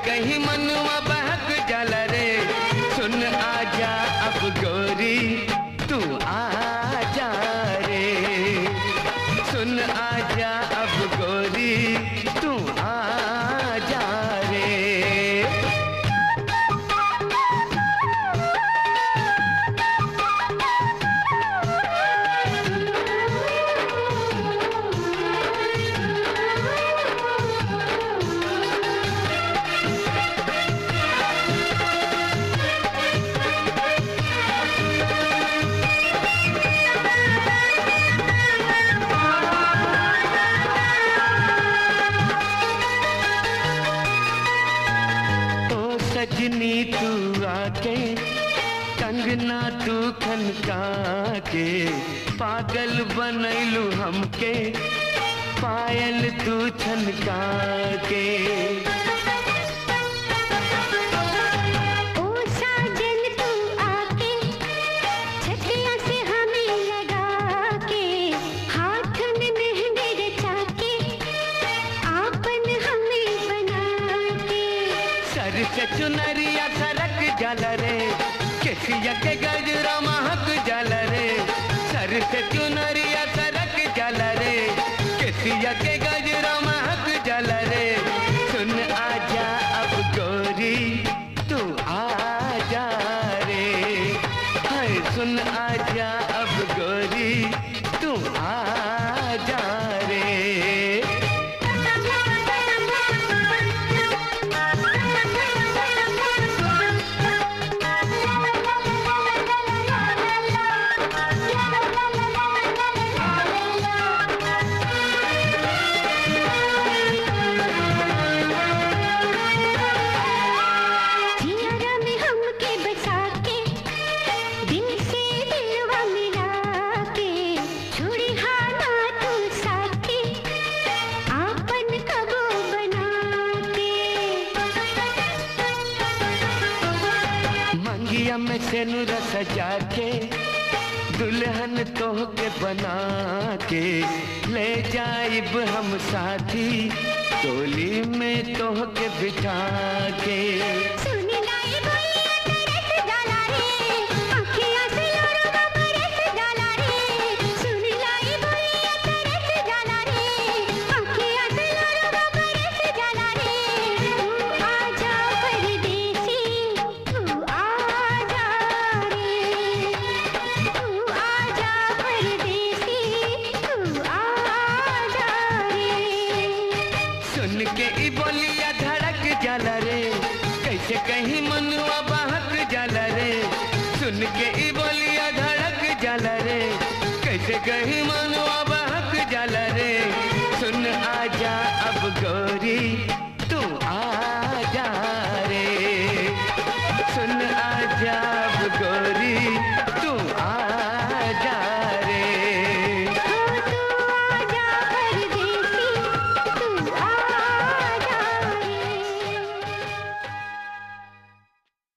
कहीं मनवा बहक जाला रे। सुन आजा अब गोरी तू आजा रे, सुन आजा अब गोरी तू आजा रे। सजनी तू आके कंगना तू खनका के, पागल बनैलू हमके पायल तू छनका के। ओ साजन तू आके छठिया से हमें लगा के, हाथ में मेहंदी रचा के आपन हमें बना के। सर से चुनरिया सरक जाला रे, केसिया के गजरा महक जाला रे। सर से चुनरिया सरक जाला रे, केसिया के गजरा महक जाला रे। सुन आजा अब गोरी तू आजा रे, हाय सुन आजा अब गोरी तू आजा रे। मंगिया में सेनुरा सजा के, दुल्हन तोह के बना के, ले जाइब हम साथी टोली में तोह के बिठा के। सुन लाई भैया तरस जाला रे, आँखियाँ से लोरवा बरस जाला रे। सुन लाई भैया तरस जाला रे, आँखियाँ से लोरवा बरस जाला रे। तू आजा परदेसी तू आजा रे, तू आजा परदेसी तू आजा रे। सुन के ई बोलिया धड़क जाला रे, कैसे कहीं मनुआ बहक जाला रे। सुन के ई बोलिया धड़क जाला रे, कैसे कहीं मनुआ बहक जाला रे।